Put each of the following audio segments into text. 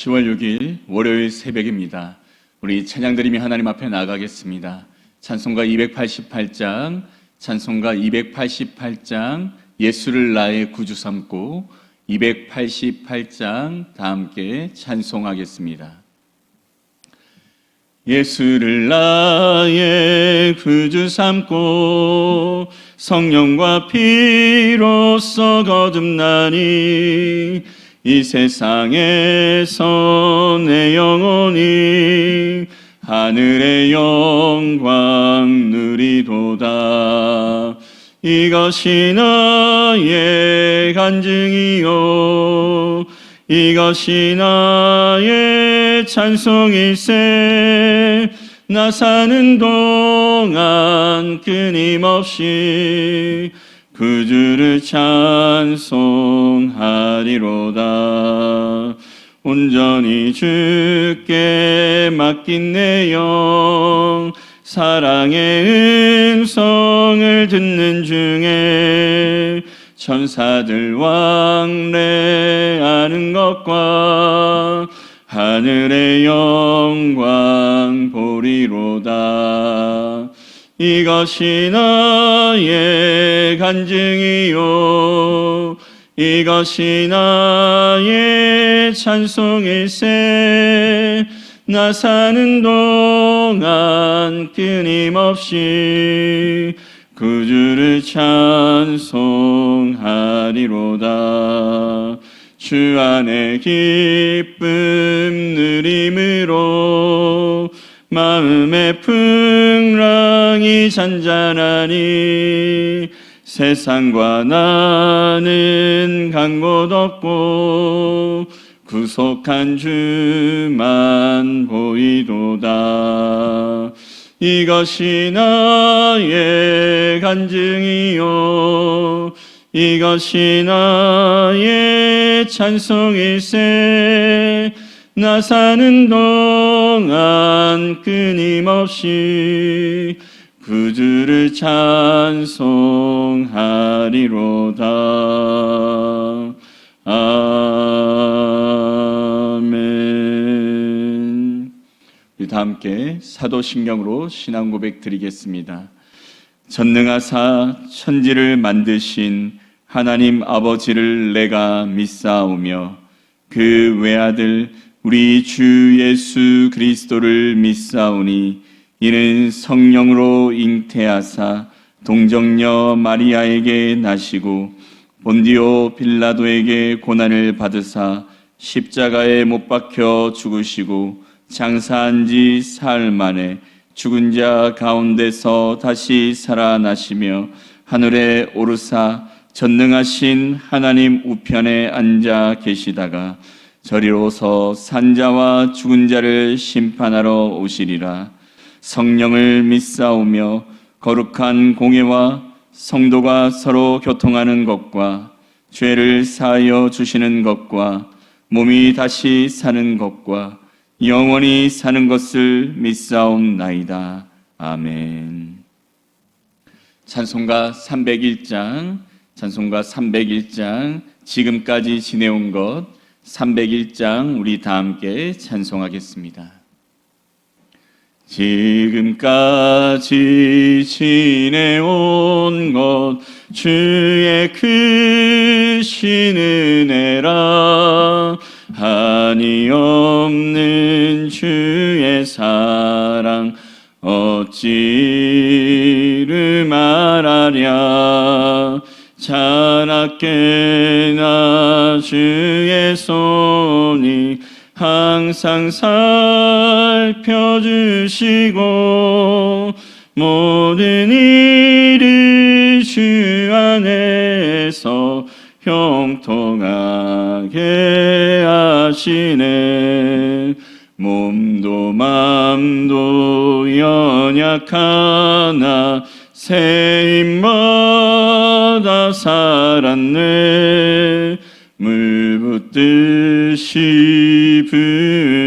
10월 6일 월요일 새벽입니다. 우리 찬양드리며 하나님 앞에 나가겠습니다. 찬송가 288장, 찬송가 288장, 예수를 나의 구주 삼고 288장 다 함께 찬송하겠습니다. 예수를 나의 구주 삼고 성령과 피로써 거듭나니 이 세상에서 내 영혼이 하늘의 영광 누리도다. 이것이 나의 간증이요 이것이 나의 찬송일세. 나 사는 동안 끊임없이 구주를 찬송하리로다. 온전히 주께 맡긴 내 영 사랑의 음성을 듣는 중에 천사들 왕래하는 것과 하늘의 영광 보리로다. 이것이 나의 간증이요 이것이 나의 찬송일세. 나 사는 동안 끊임없이 구주를 찬송하리로다. 주 안에 기쁨 누림으로 마음의 풍랑이 잔잔하니 세상과 나는 간 곳 없고 구속한 주만 보이도다. 이것이 나의 간증이요 이것이 나의 찬송일세. 나 사는 동안 끊임없이 구주를 찬송하리로다. 아멘. 우리 다 함께 사도신경으로 신앙 고백 드리겠습니다. 전능하사 천지를 만드신 하나님 아버지를 내가 믿사오며 그 외아들 우리 주 예수 그리스도를 믿사오니 이는 성령으로 잉태하사 동정녀 마리아에게 나시고 본디오 빌라도에게 고난을 받으사 십자가에 못 박혀 죽으시고 장사한 지 사흘 만에 죽은 자 가운데서 다시 살아나시며 하늘에 오르사 전능하신 하나님 우편에 앉아 계시다가 저리로서 산자와 죽은 자를 심판하러 오시리라. 성령을 믿사오며 거룩한 공예와 성도가 서로 교통하는 것과 죄를 사하여 주시는 것과 몸이 다시 사는 것과 영원히 사는 것을 믿사옵나이다. 아멘. 찬송가 301장, 찬송가 301장, 지금까지 지내온 것 301장 우리 다 함께 찬송하겠습니다. 지금까지 지내온 것 주의 크신 은혜라. 한이 없는 주의 사랑 어찌를 말하랴. 자나깨나 주의 손이 항상 살펴주시고 모든 일을 주 안에서 형통하게 하시네. 몸도 맘도 연약하나 새 입마다 살았네. 물 붓듯이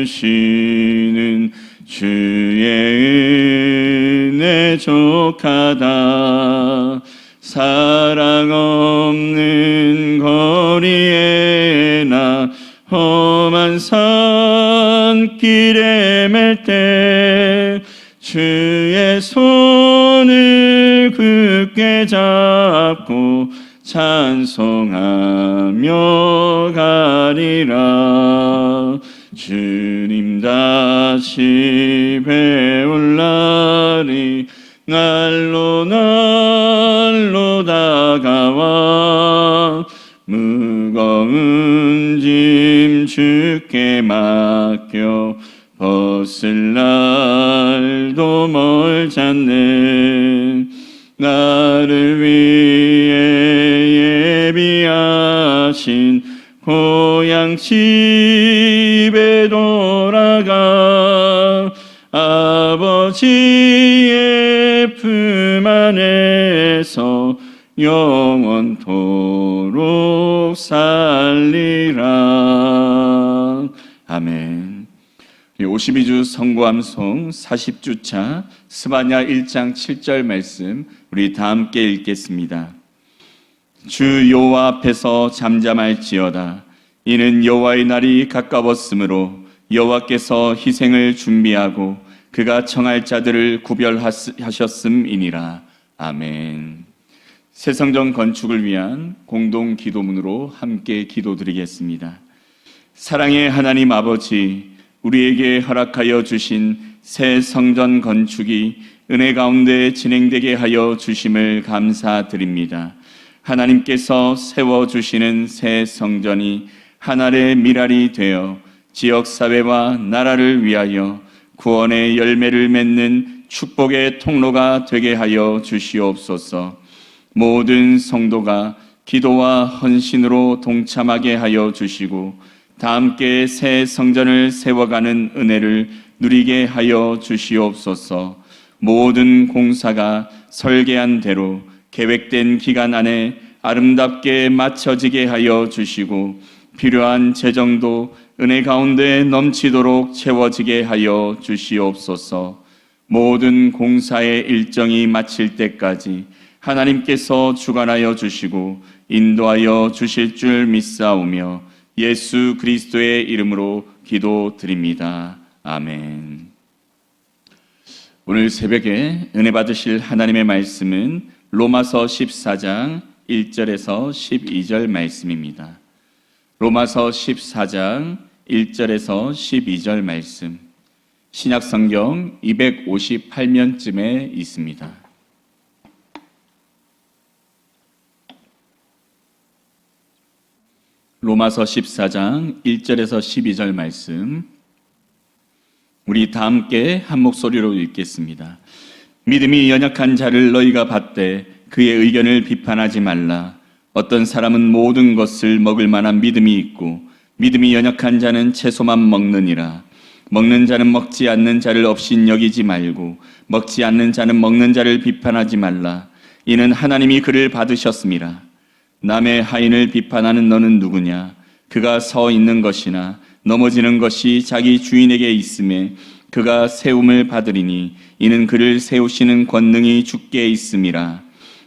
부시는 주의 은혜 족하다. 사랑 없는 거리에 나 험한 삶 산길에 맬 때 주의 손을 굳게 잡고 찬송하며 가리라. 주님 다시 배울 날이 날로 다가와 무거운 짐 주께 맡겨 벗을 날도 멀지 않네. 나를 위해 예비하신 고향 집에 돌아가 아버지의 품 안에서 영원토록 살리라. 아멘. 52주 성구암송 40주차 스바냐 1장 7절 말씀 우리 다 함께 읽겠습니다. 주 여호와 앞에서 잠잠할지어다. 이는 여호와의 날이 가까웠으므로 여호와께서 희생을 준비하고 그가 청할 자들을 구별하셨음이니라. 아멘. 새 성전 건축을 위한 공동 기도문으로 함께 기도드리겠습니다. 사랑의 하나님 아버지, 우리에게 허락하여 주신 새 성전 건축이 은혜 가운데 진행되게 하여 주심을 감사드립니다. 하나님께서 세워주시는 새 성전이 하늘의 미랄이 되어 지역사회와 나라를 위하여 구원의 열매를 맺는 축복의 통로가 되게 하여 주시옵소서. 모든 성도가 기도와 헌신으로 동참하게 하여 주시고 다 함께 새 성전을 세워가는 은혜를 누리게 하여 주시옵소서. 모든 공사가 설계한 대로 계획된 기간 안에 아름답게 마쳐지게 하여 주시고 필요한 재정도 은혜 가운데 넘치도록 채워지게 하여 주시옵소서. 모든 공사의 일정이 마칠 때까지 하나님께서 주관하여 주시고 인도하여 주실 줄 믿사오며 예수 그리스도의 이름으로 기도드립니다. 아멘. 오늘 새벽에 은혜 받으실 하나님의 말씀은 로마서 14장 1절에서 12절 말씀입니다. 로마서 14장 1절에서 12절 말씀, 신약성경 258면쯤에 있습니다. 로마서 14장 1절에서 12절 말씀, 우리 다 함께 한 목소리로 읽겠습니다. 믿음이 연약한 자를 너희가 받되 그의 의견을 비판하지 말라. 어떤 사람은 모든 것을 먹을 만한 믿음이 있고 믿음이 연약한 자는 채소만 먹느니라. 먹는 자는 먹지 않는 자를 없인 여기지 말고 먹지 않는 자는 먹는 자를 비판하지 말라. 이는 하나님이 그를 받으셨음이라. 남의 하인을 비판하는 너는 누구냐? 그가 서 있는 것이나 넘어지는 것이 자기 주인에게 있음에 그가 세움을 받으리니 이는 그를 세우시는 권능이 주께 있음이라.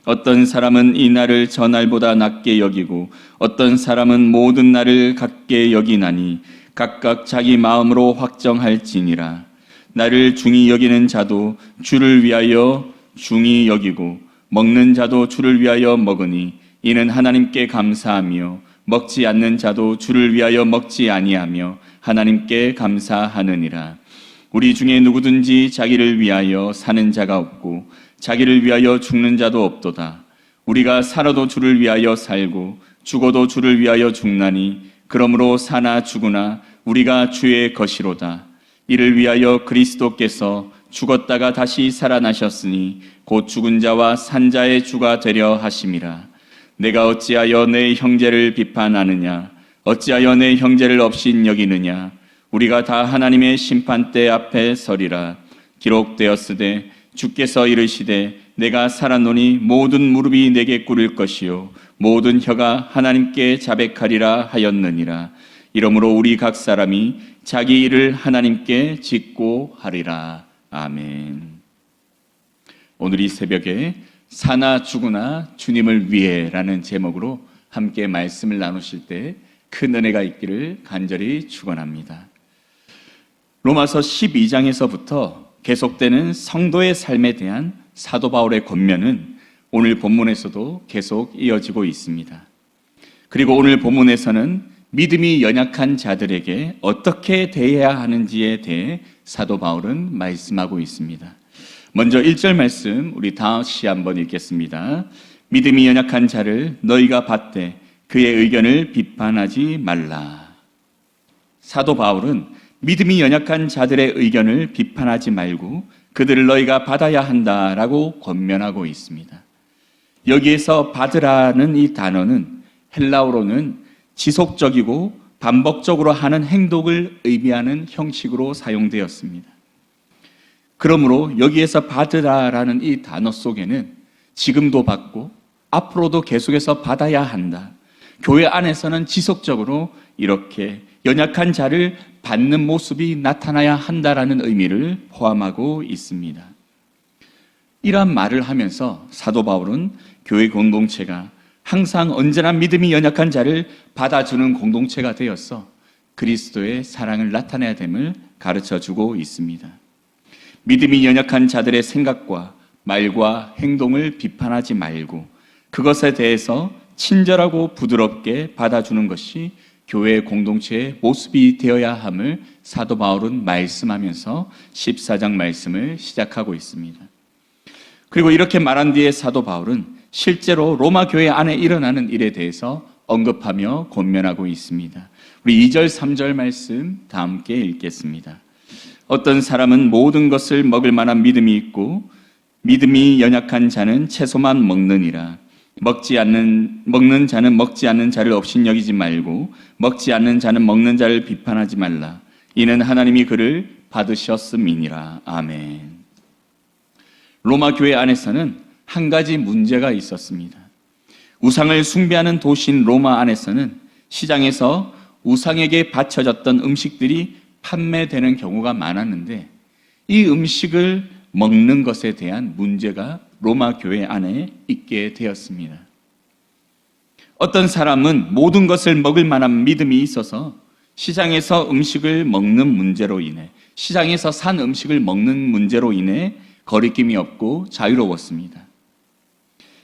어떤 사람은 이 날을 저 날보다 낮게 여기고 어떤 사람은 모든 날을 같게 여기나니 각각 자기 마음으로 확정할지니라. 나를 중히 여기는 자도 주를 위하여 중히 여기고 먹는 자도 주를 위하여 먹으니 이는 하나님께 감사하며 먹지 않는 자도 주를 위하여 먹지 아니하며 하나님께 감사하느니라. 우리 중에 누구든지 자기를 위하여 사는 자가 없고 자기를 위하여 죽는 자도 없도다. 우리가 살아도 주를 위하여 살고 죽어도 주를 위하여 죽나니 그러므로 사나 죽으나 우리가 주의 것이로다. 이를 위하여 그리스도께서 죽었다가 다시 살아나셨으니 곧 죽은 자와 산 자의 주가 되려 하심이라. 내가 어찌하여 내 형제를 비판하느냐? 어찌하여 내 형제를 업신 여기느냐? 우리가 다 하나님의 심판대 앞에 서리라. 기록되었으되 주께서 이르시되 내가 살았노니 모든 무릎이 내게 꿇을 것이요 모든 혀가 하나님께 자백하리라 하였느니라. 이러므로 우리 각 사람이 자기 일을 하나님께 짓고 하리라. 아멘. 오늘 이 새벽에 사나 죽으나 주님을 위해 라는 제목으로 함께 말씀을 나누실 때 큰 은혜가 있기를 간절히 축원합니다. 로마서 12장에서부터 계속되는 성도의 삶에 대한 사도 바울의 권면은 오늘 본문에서도 계속 이어지고 있습니다. 그리고 오늘 본문에서는 믿음이 연약한 자들에게 어떻게 대해야 하는지에 대해 사도 바울은 말씀하고 있습니다. 먼저 1절 말씀 우리 다시 한번 읽겠습니다. 믿음이 연약한 자를 너희가 받되 그의 의견을 비판하지 말라. 사도 바울은 믿음이 연약한 자들의 의견을 비판하지 말고 그들을 너희가 받아야 한다라고 권면하고 있습니다. 여기에서 받으라는 이 단어는 헬라어로는 지속적이고 반복적으로 하는 행동을 의미하는 형식으로 사용되었습니다. 그러므로 여기에서 받으라라는 이 단어 속에는 지금도 받고 앞으로도 계속해서 받아야 한다. 교회 안에서는 지속적으로 이렇게 연약한 자를 받는 모습이 나타나야 한다라는 의미를 포함하고 있습니다. 이러한 말을 하면서 사도 바울은 교회 공동체가 항상 언제나 믿음이 연약한 자를 받아주는 공동체가 되어서 그리스도의 사랑을 나타내야 됨을 가르쳐주고 있습니다. 믿음이 연약한 자들의 생각과 말과 행동을 비판하지 말고 그것에 대해서 친절하고 부드럽게 받아주는 것이 교회 공동체의 모습이 되어야 함을 사도 바울은 말씀하면서 14장 말씀을 시작하고 있습니다. 그리고 이렇게 말한 뒤에 사도 바울은 실제로 로마 교회 안에 일어나는 일에 대해서 언급하며 권면하고 있습니다. 우리 2절, 3절 말씀 다 함께 읽겠습니다. 어떤 사람은 모든 것을 먹을 만한 믿음이 있고 믿음이 연약한 자는 채소만 먹느니라. 먹는 자는 먹지 않는 자를 업신여기지 말고 먹지 않는 자는 먹는 자를 비판하지 말라. 이는 하나님이 그를 받으셨음이니라. 아멘. 로마 교회 안에서는 한 가지 문제가 있었습니다. 우상을 숭배하는 도시인 로마 안에서는 시장에서 우상에게 바쳐졌던 음식들이 판매되는 경우가 많았는데 이 음식을 먹는 것에 대한 문제가 로마 교회 안에 있게 되었습니다. 어떤 사람은 모든 것을 먹을 만한 믿음이 있어서 시장에서 음식을 먹는 문제로 인해 시장에서 산 음식을 먹는 문제로 인해 거리낌이 없고 자유로웠습니다.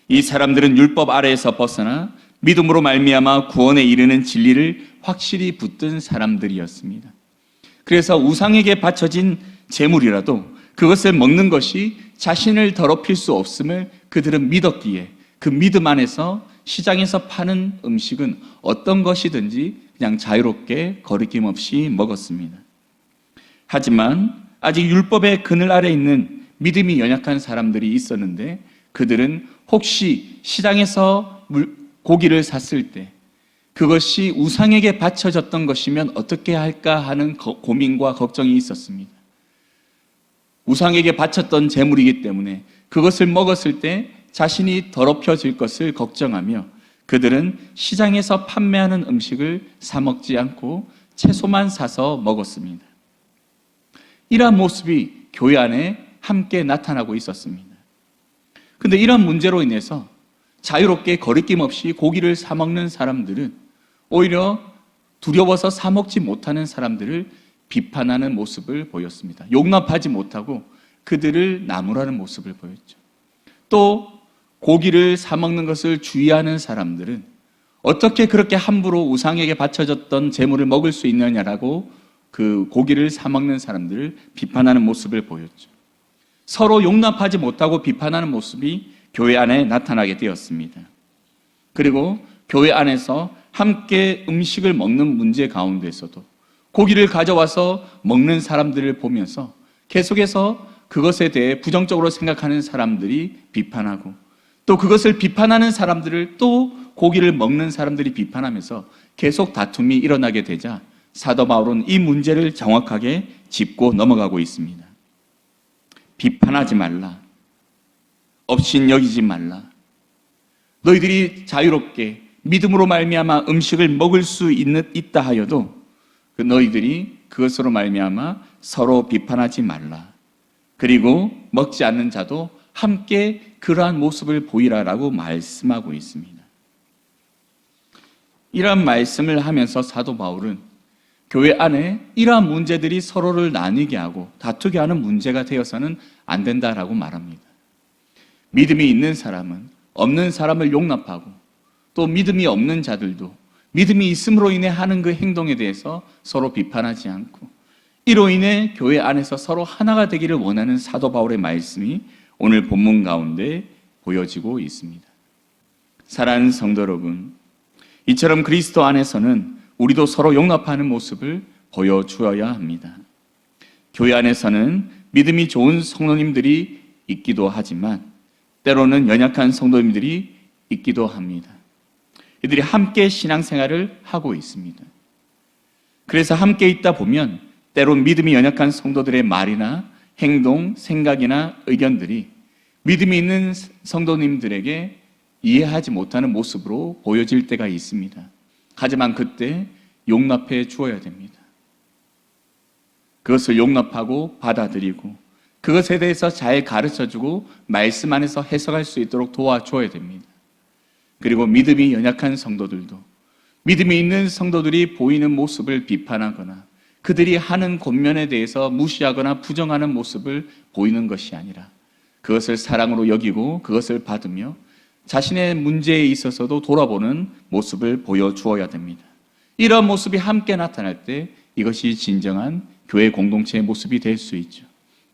이 사람들은 율법 아래에서 벗어나 믿음으로 말미암아 구원에 이르는 진리를 확실히 붙든 사람들이었습니다. 그래서 우상에게 바쳐진 재물이라도 그것을 먹는 것이 자신을 더럽힐 수 없음을 그들은 믿었기에 그 믿음 안에서 시장에서 파는 음식은 어떤 것이든지 그냥 자유롭게 거리낌 없이 먹었습니다. 하지만 아직 율법의 그늘 아래 있는 믿음이 연약한 사람들이 있었는데 그들은 혹시 시장에서 고기를 샀을 때 그것이 우상에게 바쳐졌던 것이면 어떻게 할까 하는 고민과 걱정이 있었습니다. 우상에게 바쳤던 재물이기 때문에 그것을 먹었을 때 자신이 더럽혀질 것을 걱정하며 그들은 시장에서 판매하는 음식을 사 먹지 않고 채소만 사서 먹었습니다. 이러한 모습이 교회 안에 함께 나타나고 있었습니다. 그런데 이런 문제로 인해서 자유롭게 거리낌 없이 고기를 사 먹는 사람들은 오히려 두려워서 사 먹지 못하는 사람들을 비판하는 모습을 보였습니다. 용납하지 못하고 그들을 나무라는 모습을 보였죠. 또 고기를 사 먹는 것을 주의하는 사람들은 어떻게 그렇게 함부로 우상에게 바쳐졌던 재물을 먹을 수 있느냐라고 그 고기를 사 먹는 사람들을 비판하는 모습을 보였죠. 서로 용납하지 못하고 비판하는 모습이 교회 안에 나타나게 되었습니다. 그리고 교회 안에서 함께 음식을 먹는 문제 가운데서도 고기를 가져와서 먹는 사람들을 보면서 계속해서 그것에 대해 부정적으로 생각하는 사람들이 비판하고 또 그것을 비판하는 사람들을 또 고기를 먹는 사람들이 비판하면서 계속 다툼이 일어나게 되자 사도 바울은 이 문제를 정확하게 짚고 넘어가고 있습니다. 비판하지 말라. 업신여기지 말라. 너희들이 자유롭게 믿음으로 말미암아 음식을 먹을 수 있다 하여도 그 너희들이 그것으로 말미암아 서로 비판하지 말라. 그리고 먹지 않는 자도 함께 그러한 모습을 보이라라고 말씀하고 있습니다. 이러한 말씀을 하면서 사도 바울은 교회 안에 이러한 문제들이 서로를 나뉘게 하고 다투게 하는 문제가 되어서는 안 된다라고 말합니다. 믿음이 있는 사람은 없는 사람을 용납하고 또 믿음이 없는 자들도 믿음이 있음으로 인해 하는 그 행동에 대해서 서로 비판하지 않고 이로 인해 교회 안에서 서로 하나가 되기를 원하는 사도 바울의 말씀이 오늘 본문 가운데 보여지고 있습니다. 사랑하는 성도 여러분, 이처럼 그리스도 안에서는 우리도 서로 용납하는 모습을 보여주어야 합니다. 교회 안에서는 믿음이 좋은 성도님들이 있기도 하지만 때로는 연약한 성도님들이 있기도 합니다. 이들이 함께 신앙생활을 하고 있습니다. 그래서 함께 있다 보면 때론 믿음이 연약한 성도들의 말이나 행동, 생각이나 의견들이 믿음이 있는 성도님들에게 이해하지 못하는 모습으로 보여질 때가 있습니다. 하지만 그때 용납해 주어야 됩니다. 그것을 용납하고 받아들이고 그것에 대해서 잘 가르쳐주고 말씀 안에서 해석할 수 있도록 도와줘야 됩니다. 그리고 믿음이 연약한 성도들도 믿음이 있는 성도들이 보이는 모습을 비판하거나 그들이 하는 권면에 대해서 무시하거나 부정하는 모습을 보이는 것이 아니라 그것을 사랑으로 여기고 그것을 받으며 자신의 문제에 있어서도 돌아보는 모습을 보여주어야 됩니다. 이런 모습이 함께 나타날 때 이것이 진정한 교회 공동체의 모습이 될 수 있죠.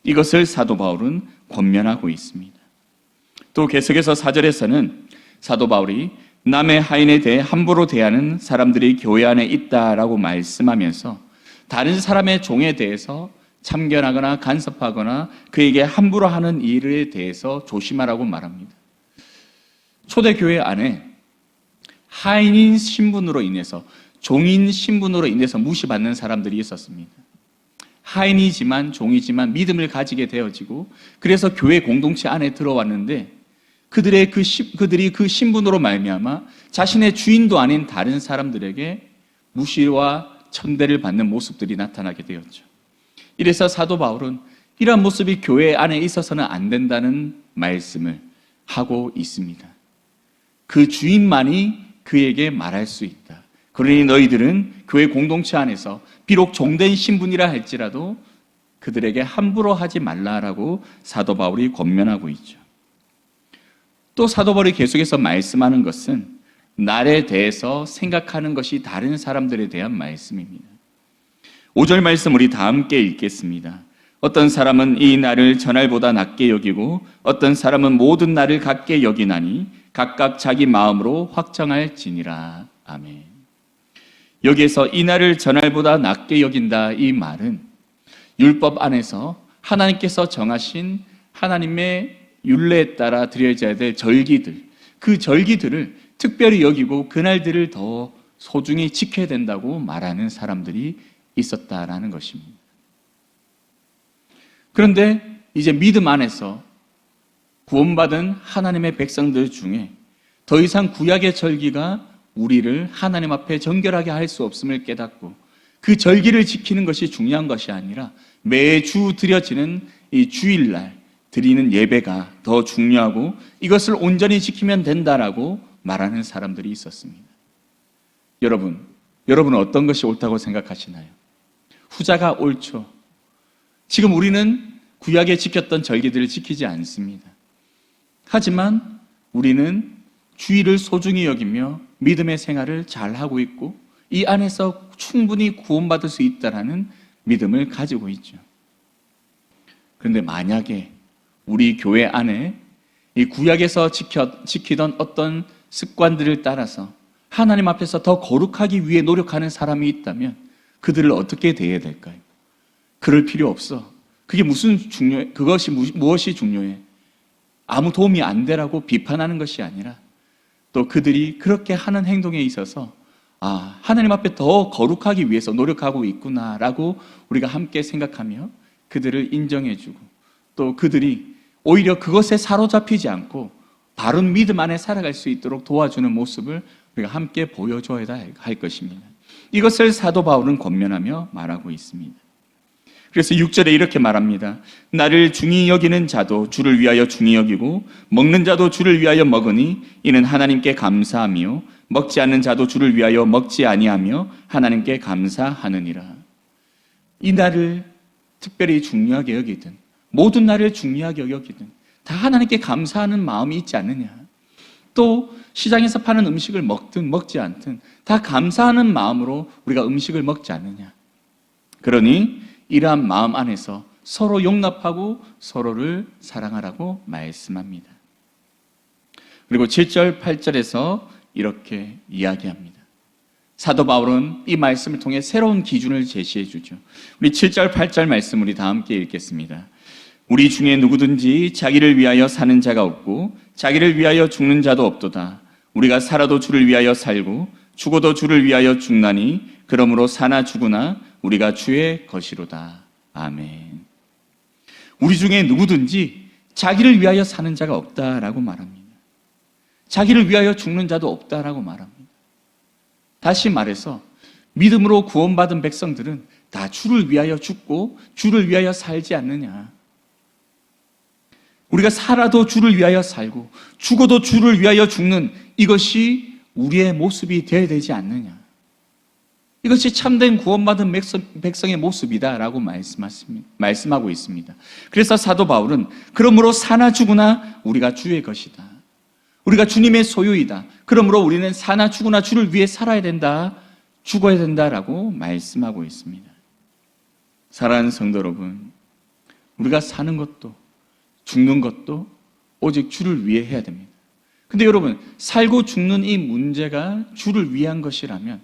이것을 사도 바울은 권면하고 있습니다. 또 계속해서 4절에서는 사도 바울이 남의 하인에 대해 함부로 대하는 사람들이 교회 안에 있다라고 말씀하면서 다른 사람의 종에 대해서 참견하거나 간섭하거나 그에게 함부로 하는 일에 대해서 조심하라고 말합니다. 초대교회 안에 하인인 신분으로 인해서 종인 신분으로 인해서 무시받는 사람들이 있었습니다. 하인이지만 종이지만 믿음을 가지게 되어지고 그래서 교회 공동체 안에 들어왔는데 그들이 그 신분으로 말미암아 자신의 주인도 아닌 다른 사람들에게 무시와 천대를 받는 모습들이 나타나게 되었죠. 이래서 사도 바울은 이러한 모습이 교회 안에 있어서는 안 된다는 말씀을 하고 있습니다. 그 주인만이 그에게 말할 수 있다. 그러니 너희들은 교회 공동체 안에서 비록 종된 신분이라 할지라도 그들에게 함부로 하지 말라라고 사도 바울이 권면하고 있죠. 또 사도 바울이 계속해서 말씀하는 것은 날에 대해서 생각하는 것이 다른 사람들에 대한 말씀입니다. 5절 말씀 우리 다 함께 읽겠습니다. 어떤 사람은 이 날을 전날보다 낮게 여기고 어떤 사람은 모든 날을 같게 여기나니 각각 자기 마음으로 확정할지니라. 아멘. 여기에서 이 날을 전날보다 낮게 여긴다 이 말은 율법 안에서 하나님께서 정하신 하나님의 율례에 따라 드려져야 될 절기들, 그 절기들을 특별히 여기고 그날들을 더 소중히 지켜야 된다고 말하는 사람들이 있었다라는 것입니다. 그런데 이제 믿음 안에서 구원받은 하나님의 백성들 중에 더 이상 구약의 절기가 우리를 하나님 앞에 정결하게 할 수 없음을 깨닫고 그 절기를 지키는 것이 중요한 것이 아니라 매주 드려지는 이 주일날 드리는 예배가 더 중요하고 이것을 온전히 지키면 된다라고 말하는 사람들이 있었습니다. 여러분은 어떤 것이 옳다고 생각하시나요? 후자가 옳죠. 지금 우리는 구약에 지켰던 절기들을 지키지 않습니다. 하지만 우리는 주일을 소중히 여기며 믿음의 생활을 잘하고 있고 이 안에서 충분히 구원받을 수 있다는 믿음을 가지고 있죠. 그런데 만약에 우리 교회 안에 이 구약에서 지키던 어떤 습관들을 따라서 하나님 앞에서 더 거룩하기 위해 노력하는 사람이 있다면 그들을 어떻게 대해야 될까요? 그럴 필요 없어. 그것이 무엇이 중요해? 아무 도움이 안 되라고 비판하는 것이 아니라 또 그들이 그렇게 하는 행동에 있어서 하나님 앞에 더 거룩하기 위해서 노력하고 있구나라고 우리가 함께 생각하며 그들을 인정해주고 또 그들이 오히려 그것에 사로잡히지 않고 바른 믿음 안에 살아갈 수 있도록 도와주는 모습을 우리가 함께 보여줘야 할 것입니다. 이것을 사도 바울은 권면하며 말하고 있습니다. 그래서 6절에 이렇게 말합니다. 나를 중히 여기는 자도 주를 위하여 중히 여기고 먹는 자도 주를 위하여 먹으니 이는 하나님께 감사하며 먹지 않는 자도 주를 위하여 먹지 아니하며 하나님께 감사하느니라. 이 날을 특별히 중요하게 여기든 모든 날을 중요하게 여기든 다 하나님께 감사하는 마음이 있지 않느냐. 또 시장에서 파는 음식을 먹든 먹지 않든 다 감사하는 마음으로 우리가 음식을 먹지 않느냐. 그러니 이러한 마음 안에서 서로 용납하고 서로를 사랑하라고 말씀합니다. 그리고 7절, 8절에서 이렇게 이야기합니다. 사도 바울은 이 말씀을 통해 새로운 기준을 제시해 주죠. 우리 7절, 8절 말씀 우리 다 함께 읽겠습니다. 우리 중에 누구든지 자기를 위하여 사는 자가 없고 자기를 위하여 죽는 자도 없도다. 우리가 살아도 주를 위하여 살고 죽어도 주를 위하여 죽나니 그러므로 사나 죽으나 우리가 주의 것이로다. 아멘. 우리 중에 누구든지 자기를 위하여 사는 자가 없다라고 말합니다. 자기를 위하여 죽는 자도 없다라고 말합니다. 다시 말해서 믿음으로 구원받은 백성들은 다 주를 위하여 죽고 주를 위하여 살지 않느냐. 우리가 살아도 주를 위하여 살고 죽어도 주를 위하여 죽는 이것이 우리의 모습이 되어야 되지 않느냐. 이것이 참된 구원받은 백성의 모습이다라고 말씀하고 있습니다. 그래서 사도 바울은 그러므로 사나 죽으나 우리가 주의 것이다. 우리가 주님의 소유이다. 그러므로 우리는 사나 죽으나 주를 위해 살아야 된다. 죽어야 된다라고 말씀하고 있습니다. 사랑하는 성도 여러분, 우리가 사는 것도 죽는 것도 오직 주를 위해 해야 됩니다. 근데 여러분, 살고 죽는 이 문제가 주를 위한 것이라면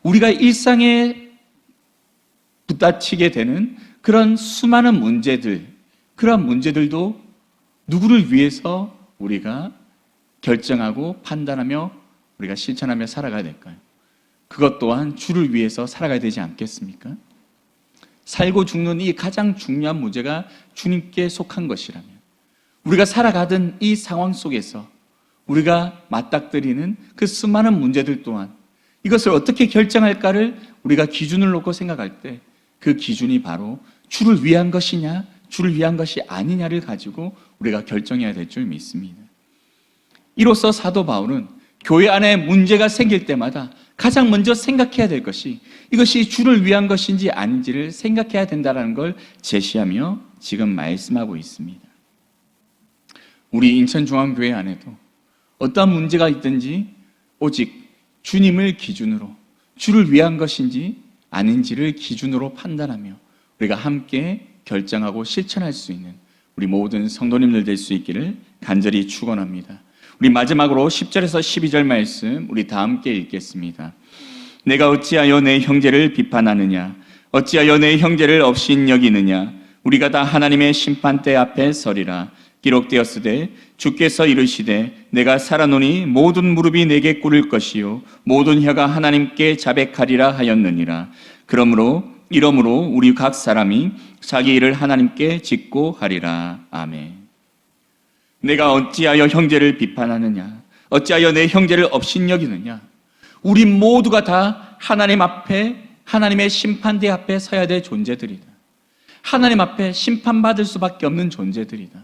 우리가 일상에 부딪히게 되는 그런 수많은 문제들, 그런 문제들도 누구를 위해서 우리가 결정하고 판단하며 우리가 실천하며 살아가야 될까요? 그것 또한 주를 위해서 살아가야 되지 않겠습니까? 살고 죽는 이 가장 중요한 문제가 주님께 속한 것이라면 우리가 살아가던 이 상황 속에서 우리가 맞닥뜨리는 그 수많은 문제들 또한 이것을 어떻게 결정할까를 우리가 기준을 놓고 생각할 때 그 기준이 바로 주를 위한 것이냐 주를 위한 것이 아니냐를 가지고 우리가 결정해야 될 줄 믿습니다. 이로써 사도 바울은 교회 안에 문제가 생길 때마다 가장 먼저 생각해야 될 것이 이것이 주를 위한 것인지 아닌지를 생각해야 된다는 걸 제시하며 지금 말씀하고 있습니다. 우리 인천중앙교회 안에도 어떠한 문제가 있든지 오직 주님을 기준으로 주를 위한 것인지 아닌지를 기준으로 판단하며 우리가 함께 결정하고 실천할 수 있는 우리 모든 성도님들 될 수 있기를 간절히 축원합니다. 우리 마지막으로 10절에서 12절 말씀 우리 다 함께 읽겠습니다. 내가 어찌하여 내 형제를 비판하느냐 어찌하여 내 형제를 업신 여기느냐 우리가 다 하나님의 심판대 앞에 서리라. 기록되었으되 주께서 이르시되 내가 살아노니 모든 무릎이 내게 꿇을 것이요 모든 혀가 하나님께 자백하리라 하였느니라. 이러므로 우리 각 사람이 자기 일을 하나님께 짓고 하리라. 아멘. 내가 어찌하여 형제를 비판하느냐 어찌하여 내 형제를 업신여기느냐. 우리 모두가 다 하나님 앞에 하나님의 심판대 앞에 서야 될 존재들이다. 하나님 앞에 심판받을 수밖에 없는 존재들이다.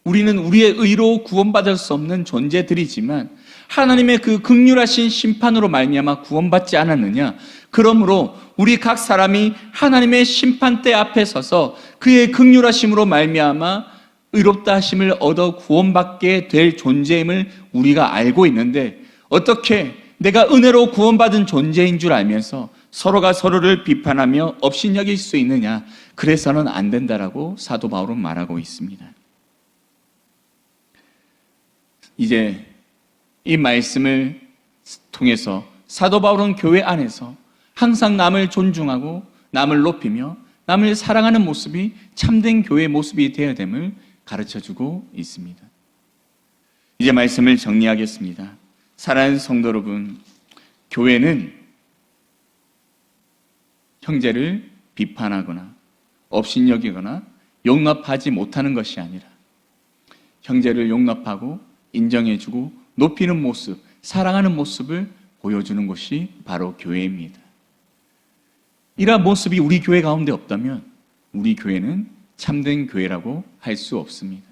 우리는 우리의 의로 구원받을 수 없는 존재들이지만 하나님의 그 긍휼하신 심판으로 말미암아 구원받지 않았느냐. 그러므로 우리 각 사람이 하나님의 심판대 앞에 서서 그의 긍휼하심으로 말미암아 의롭다 하심을 얻어 구원받게 될 존재임을 우리가 알고 있는데 어떻게 내가 은혜로 구원받은 존재인 줄 알면서 서로가 서로를 비판하며 업신여길 수 있느냐. 그래서는 안 된다라고 사도 바울은 말하고 있습니다. 이제 이 말씀을 통해서 사도 바울은 교회 안에서 항상 남을 존중하고 남을 높이며 남을 사랑하는 모습이 참된 교회의 모습이 되어야 됨을 가르쳐주고 있습니다. 이제 말씀을 정리하겠습니다. 사랑하는 성도 여러분, 교회는 형제를 비판하거나 업신여기거나 용납하지 못하는 것이 아니라 형제를 용납하고 인정해주고 높이는 모습, 사랑하는 모습을 보여주는 것이 바로 교회입니다. 이러한 모습이 우리 교회 가운데 없다면 우리 교회는 참된 교회라고 할 수 없습니다.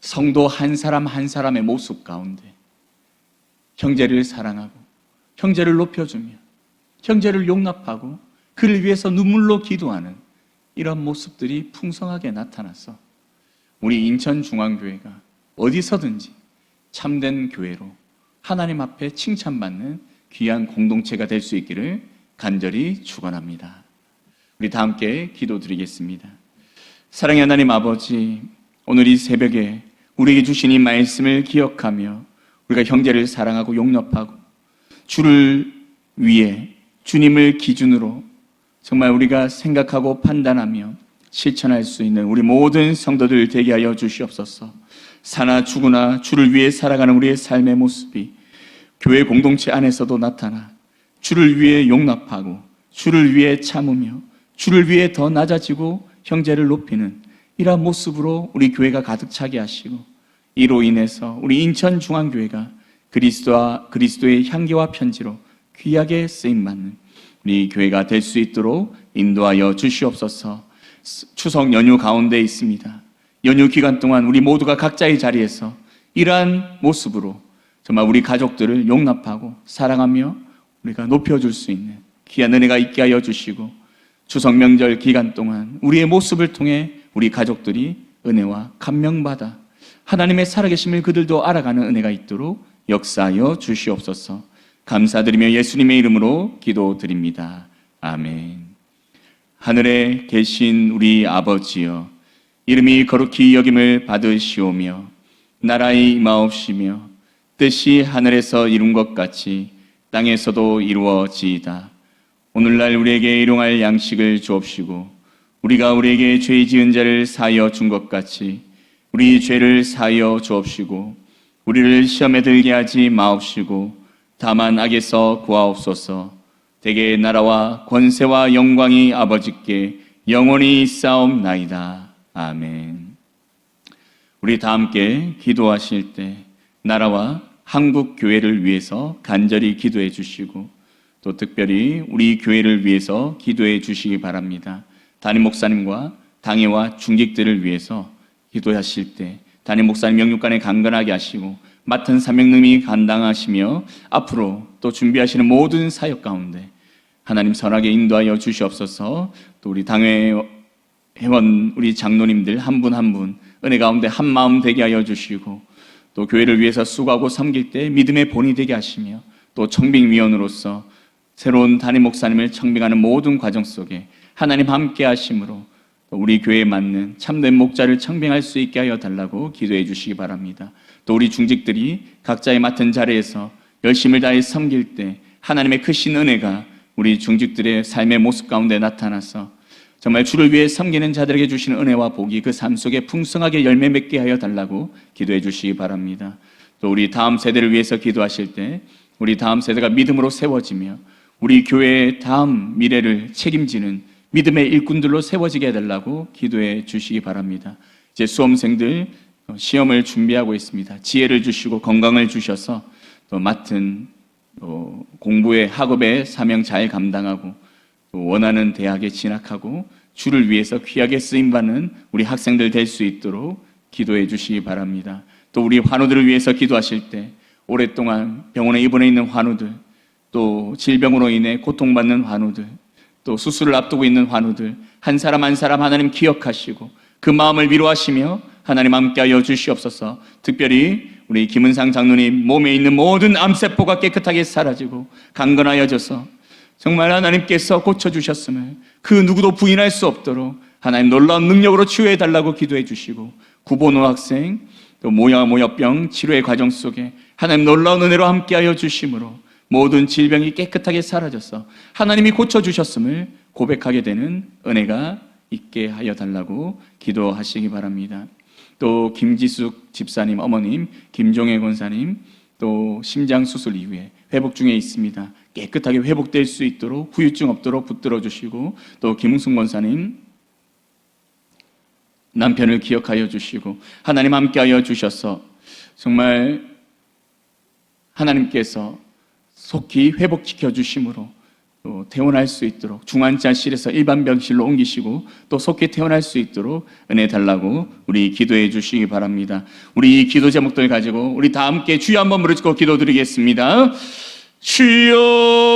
성도 한 사람 한 사람의 모습 가운데 형제를 사랑하고 형제를 높여주며 형제를 용납하고 그를 위해서 눈물로 기도하는 이런 모습들이 풍성하게 나타나서 우리 인천중앙교회가 어디서든지 참된 교회로 하나님 앞에 칭찬받는 귀한 공동체가 될 수 있기를 간절히 축원합니다. 우리 다 함께 기도드리겠습니다. 사랑의 하나님 아버지, 오늘 이 새벽에 우리에게 주신 이 말씀을 기억하며 우리가 형제를 사랑하고 용납하고 주를 위해 주님을 기준으로 정말 우리가 생각하고 판단하며 실천할 수 있는 우리 모든 성도들 되게 하여 주시옵소서. 사나 죽으나 주를 위해 살아가는 우리의 삶의 모습이 교회 공동체 안에서도 나타나 주를 위해 용납하고 주를 위해 참으며 주를 위해 더 낮아지고 형제를 높이는 이러한 모습으로 우리 교회가 가득 차게 하시고 이로 인해서 우리 인천중앙교회가 그리스도의 향기와 편지로 귀하게 쓰임받는 우리 교회가 될 수 있도록 인도하여 주시옵소서. 추석 연휴 가운데 있습니다. 연휴 기간 동안 우리 모두가 각자의 자리에서 이러한 모습으로 정말 우리 가족들을 용납하고 사랑하며 우리가 높여줄 수 있는 귀한 은혜가 있게 하여 주시고 추석 명절 기간 동안 우리의 모습을 통해 우리 가족들이 은혜와 감명받아 하나님의 살아계심을 그들도 알아가는 은혜가 있도록 역사하여 주시옵소서. 감사드리며 예수님의 이름으로 기도드립니다. 아멘. 하늘에 계신 우리 아버지여, 이름이 거룩히 여김을 받으시오며 나라의 임하옵시며 뜻이 하늘에서 이룬 것 같이 땅에서도 이루어지이다. 오늘날 우리에게 일용할 양식을 주옵시고 우리가 우리에게 죄 지은 자를 사하여 준 것 같이 우리 죄를 사하여 주옵시고 우리를 시험에 들게 하지 마옵시고 다만 악에서 구하옵소서. 대개 나라와 권세와 영광이 아버지께 영원히 있사옵나이다. 아멘. 우리 다 함께 기도하실 때 나라와 한국 교회를 위해서 간절히 기도해 주시고 또 특별히 우리 교회를 위해서 기도해 주시기 바랍니다. 담임 목사님과 당회와 중직들을 위해서 기도하실 때 담임 목사님 영육간에 강건하게 하시고 맡은 사명님이 감당하시며 앞으로 또 준비하시는 모든 사역 가운데 하나님 선하게 인도하여 주시옵소서. 또 우리 당회 회원 우리 장로님들 한 분 한 분 은혜 가운데 한 마음 되게 하여 주시고 또 교회를 위해서 수고하고 섬길 때 믿음의 본이 되게 하시며 또 청빙위원으로서 새로운 담임 목사님을 청빙하는 모든 과정 속에 하나님 함께 하심으로 우리 교회에 맞는 참된 목자를 청빙할 수 있게 하여 달라고 기도해 주시기 바랍니다. 또 우리 중직들이 각자의 맡은 자리에서 열심을 다해 섬길 때 하나님의 크신 은혜가 우리 중직들의 삶의 모습 가운데 나타나서 정말 주를 위해 섬기는 자들에게 주시는 은혜와 복이 그 삶 속에 풍성하게 열매 맺게 하여 달라고 기도해 주시기 바랍니다. 또 우리 다음 세대를 위해서 기도하실 때 우리 다음 세대가 믿음으로 세워지며 우리 교회의 다음 미래를 책임지는 믿음의 일꾼들로 세워지게 해달라고 기도해 주시기 바랍니다. 이제 수험생들 시험을 준비하고 있습니다. 지혜를 주시고 건강을 주셔서 또 맡은 공부의 학업의 사명 잘 감당하고 또 원하는 대학에 진학하고 주를 위해서 귀하게 쓰임받는 우리 학생들 될 수 있도록 기도해 주시기 바랍니다. 또 우리 환우들을 위해서 기도하실 때 오랫동안 병원에 입원해 있는 환우들, 또 질병으로 인해 고통받는 환우들, 또 수술을 앞두고 있는 환우들 한 사람 한 사람 하나님 기억하시고 그 마음을 위로하시며 하나님 함께하여 주시옵소서. 특별히 우리 김은상 장로님 몸에 있는 모든 암세포가 깨끗하게 사라지고 강건하여져서 정말 하나님께서 고쳐주셨음을 그 누구도 부인할 수 없도록 하나님 놀라운 능력으로 치유해달라고 기도해 주시고 구본호 학생 또 모여병 치료의 과정 속에 하나님 놀라운 은혜로 함께하여 주심으로 모든 질병이 깨끗하게 사라져서 하나님이 고쳐주셨음을 고백하게 되는 은혜가 있게 하여 달라고 기도하시기 바랍니다. 또 김지숙 집사님 어머님, 김종혜 권사님 또 심장 수술 이후에 회복 중에 있습니다. 깨끗하게 회복될 수 있도록 후유증 없도록 붙들어 주시고 또 김웅순 권사님 남편을 기억하여 주시고 하나님 함께하여 주셔서 정말 하나님께서 속히 회복시켜 주심으로 또 퇴원할 수 있도록 중환자실에서 일반 병실로 옮기시고 또 속히 퇴원할 수 있도록 은혜 달라고 우리 기도해 주시기 바랍니다. 우리 이 기도 제목들 가지고 우리 다 함께 주여 한번 부르짖고 기도드리겠습니다. 주여